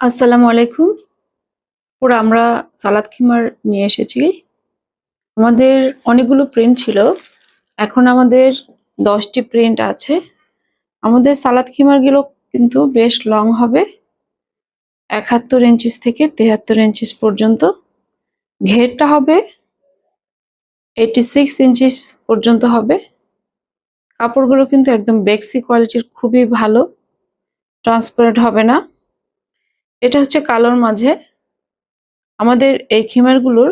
আসসালামু আলাইকুম। পুরো আমরা সালাদ খিমার নিয়ে এসেছি। আমাদের অনেকগুলো প্রিন্ট ছিল। এখন আমাদের 10টি প্রিন্ট আছে। আমাদের সালাদ খিমারগুলো কিন্তু বেশ লং হবে, 71 ইঞ্চিস থেকে 73 ইঞ্চিস পর্যন্ত। ঘেরটা হবে 86 ইঞ্চিস পর্যন্ত হবে। কাপড়গুলো কিন্তু একদম বেক্সি কোয়ালিটির, খুবই ভালো, ট্রান্সপারেন্ট হবে না। এটা হচ্ছে কালোর মাঝে। আমাদের এই খিমারগুলোর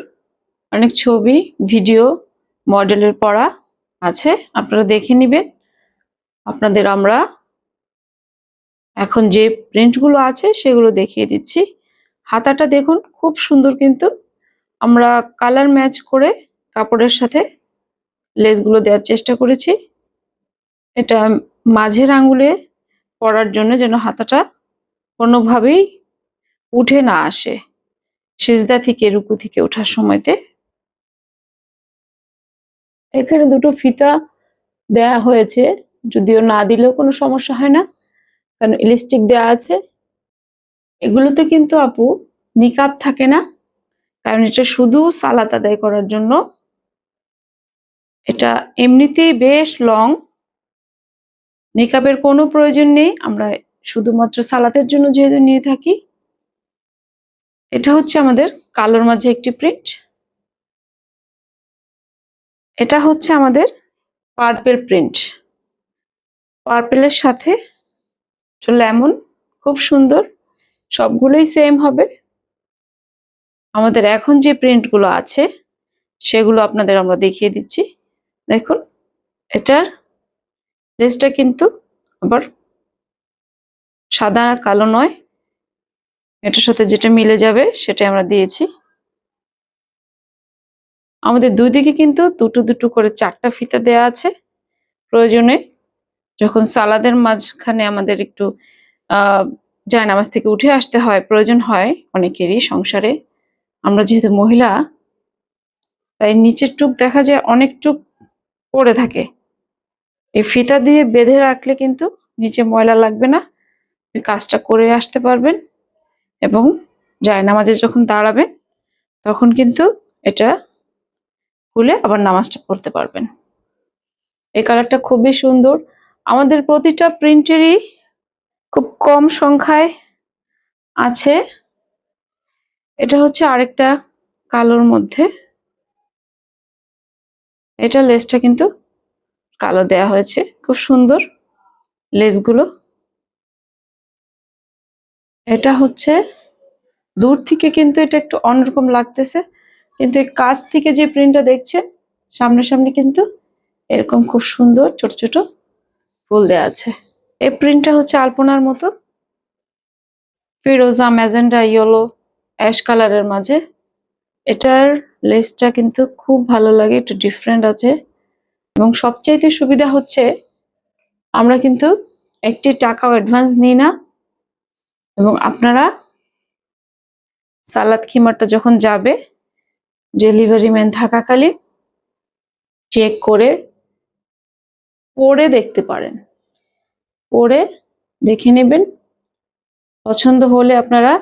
অনেক ছবি, ভিডিও, মডেলের পড়া আছে, আপনারা দেখে নেবেন। আপনাদের আমরা এখন যে প্রিন্টগুলো আছে সেগুলো দেখিয়ে দিচ্ছি। হাতাটা দেখুন, খুব সুন্দর, কিন্তু আমরা কালার ম্যাচ করে কাপড়ের সাথে লেসগুলো দেওয়ার চেষ্টা করেছি। এটা মাঝের আঙ্গুলে পরার জন্য, যেন হাতাটা কোনোভাবেই উঠে না আসে সিজদা থেকে, রুকু থেকে ওঠার সময়তে। এখানে দুটো ফিতা দেয়া হয়েছে, যদিও না দিলেও কোনো সমস্যা হয় না, কারণ ইলাস্টিক দেওয়া আছে। এগুলোতে কিন্তু আপু নিকাব থাকে না, কারণ এটা শুধু সালাত আদায় করার জন্য। এটা এমনিতেই বেশ লং, নিকাবের কোনো প্রয়োজন নেই। আমরা শুধুমাত্র সালাতের জন্য যেহেতু নিয়ে থাকি। এটা হচ্ছে আমাদের কালোর মাঝে একটি প্রিন্ট। এটা হচ্ছে আমাদের পার্পেল প্রিন্ট, পার্পেলের সাথে লেমন, খুব সুন্দর। সবগুলোই সেম হবে। আমাদের এখন যে প্রিন্টগুলো আছে সেগুলো আপনাদের আমরা দেখিয়ে দিচ্ছি। দেখুন, এটার লেসটা কিন্তু আবার সাদা কালো নয়, এটার সাথে যেটা মিলে যাবে সেটাই আমরা দিয়েছি। আমাদের দুই দিকে কিন্তু দুটো দুটো করে 4টা ফিতা দেয়া আছে। প্রয়োজনে যখন সালাদের মাঝখানে আমাদের একটু জায়নামাজ থেকে উঠে আসতে হয়, প্রয়োজন হয় অনেকেরই সংসারে। আমরা যেহেতু মহিলা, তাই নিচের টুক দেখা যায় অনেক টুক পড়ে থাকে। এই ফিতা দিয়ে বেঁধে রাখলে কিন্তু নিচে ময়লা লাগবে না, কাজটা করে আসতে পারবেন, এবং জায়নামাজে যখন দাঁড়াবেন তখন কিন্তু এটা খুলে আবার নামাজটা পড়তে পারবেন। এই কালারটা খুবই সুন্দর। আমাদের প্রতিটা প্রিন্টেরই খুব কম সংখ্যায় আছে। এটা হচ্ছে আরেকটা কালোর মধ্যে। এটা লেসটা কিন্তু কালো দেয়া হয়েছে, খুব সুন্দর লেসগুলো। এটা হচ্ছে দূর থেকে কিন্তু এটা একটু অন্যরকম লাগতেছে, কিন্তু এই কাছ থেকে যে প্রিন্টটা দেখছেন সামনাসামনি কিন্তু এরকম খুব সুন্দর ছোট ছোট ফুল দেয়া আছে। এই প্রিন্টটা হচ্ছে আলপনার মতো, ফিরোজা, ম্যাজেন্ডা, ইয়েলো, অ্যাশ কালারের মাঝে। এটার লেসটা কিন্তু খুব ভালো লাগে, একটু ডিফারেন্ট আছে। এবং সবচাইতে সুবিধা হচ্ছে আমরা কিন্তু একটি টাকাও অ্যাডভান্স নিই না, এবং আপনারা সালাদ খিমারটা যখন যাবে ডেলিভারি ম্যান থাকাকালীন চেক করে পরে দেখতে পারেন, পরে দেখে নেবেন। পছন্দ হলে আপনারা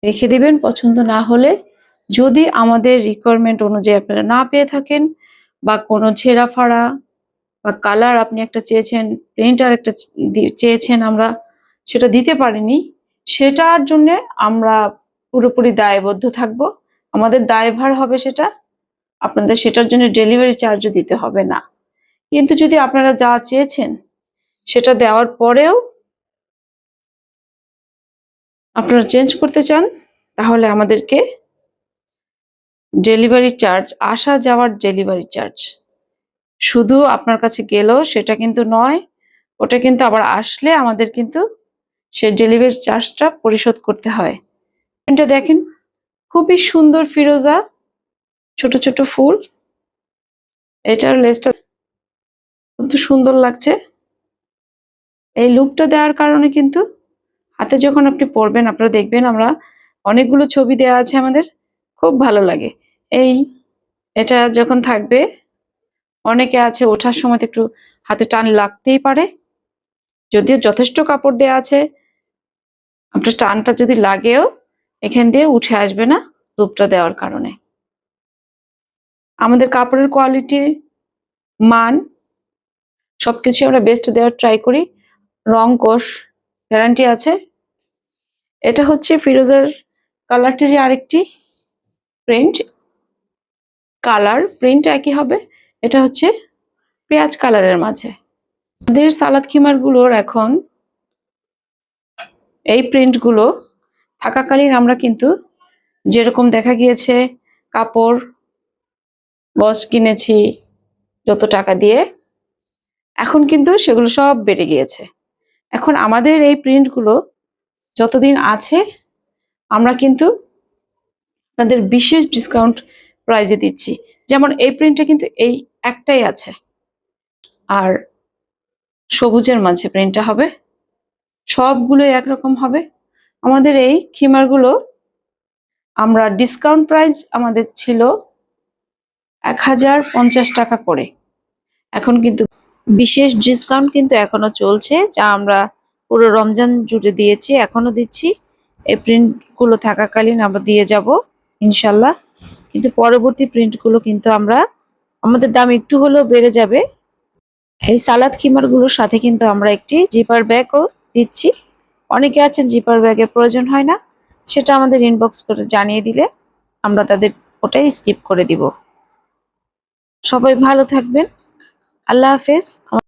রেখে দিবেন, পছন্দ না হলে, যদি আমাদের রিকোয়ারমেন্ট অনুযায়ী আপনারা না পেয়ে থাকেন, বা কোনো ছেঁড়া ফাড়া বা কালার আপনি একটা চেয়েছেন, প্রিন্টার একটা চেয়েছেন, আমরা সেটা দিতে পারিনি, সেটার জন্য আমরা পুরোপুরি দায়বদ্ধ থাকব। আমাদের দায়ভার হবে সেটা। আপনাদের সেটার জন্য ডেলিভারি চার্জও দিতে হবে না। কিন্তু যদি আপনারা যা চেয়েছেন সেটা দেওয়ার পরেও আপনারা চেঞ্জ করতে চান, তাহলে আমাদেরকে ডেলিভারি চার্জ, আসা যাওয়ার ডেলিভারি চার্জ, শুধু আপনার কাছে গেলেও সেটা কিন্তু নয়, ওটা কিন্তু আবার আসলে আমাদের কিন্তু সেই ডেলিভারি চার্জটা পরিশোধ করতে হয়। এটা দেখেন, খুবই সুন্দর ফিরোজা, ছোট ছোট ফুল। এটার লেসটা খুব সুন্দর লাগছে। এই লুকটা দেওয়ার কারণে কিন্তু হাতে যখন আপনি পরবেন, আপনারা দেখবেন আমরা অনেকগুলো ছবি দেওয়া আছে আমাদের, খুব ভালো লাগে। এটা যখন থাকবে, অনেকে আছে ওঠার সময় একটু হাতে টান লাগতেই পারে, যদিও যথেষ্ট কাপড় দেওয়া আছে, আপনার টানটা যদি লাগেও এখান দিয়ে উঠে আসবে না লুপটা দেওয়ার কারণে। আমাদের কাপড়ের কোয়ালিটি, মান সবকিছু আমরা বেস্ট দেওয়ার ট্রাই করি। রং কোষ গ্যারান্টি আছে। এটা হচ্ছে ফিরোজার কালারটিরই আরেকটি প্রিন্ট। কালার প্রিন্ট একই হবে। এটা হচ্ছে পেঁয়াজ কালারের মাঝে। আমাদের সালাদ খিমারগুলোর এখন এই প্রিন্টগুলো থাকাকালীন আমরা কিন্তু যেরকম দেখা গিয়েছে কাপড় গজ কিনেছি যত টাকা দিয়ে, এখন কিন্তু সেগুলো সব বেড়ে গিয়েছে। এখন আমাদের এই প্রিন্টগুলো যতদিন আছে আমরা কিন্তু আপনাদের বিশেষ ডিসকাউন্ট প্রাইজে দিচ্ছি। যেমন এই প্রিন্টটা কিন্তু এই একটাই আছে, আর সবুজের মাঝে প্রিন্টটা হবে, সবগুলো একরকম হবে। আমাদের এই খিমারগুলো আমরা ডিসকাউন্ট প্রাইস আমাদের ছিল 1050 টাকা করে, এখন কিন্তু বিশেষ ডিসকাউন্ট কিন্তু এখনো চলছে, যা আমরা পুরো রমজান জুড়ে দিয়েছি, এখনো দিচ্ছি। এই প্রিন্টগুলো থাকাকালীন আমরা দিয়ে যাব ইনশাল্লাহ। কিন্তু পরবর্তী প্রিন্টগুলো কিন্তু আমাদের দাম একটু হলেও বেড়ে যাবে। এই সালাদ খিমারগুলোর সাথে কিন্তু আমরা একটি জিপার ব্যাগও দিচ্ছি। অনেকে আছেন জিপার ব্যাগের প্রয়োজন হয় না, সেটা আমাদের ইনবক্স করে জানিয়ে দিলে আমরা তাদের ওটাই স্কিপ করে দিব। সবাই ভালো থাকবেন। আল্লাহ হাফেজ।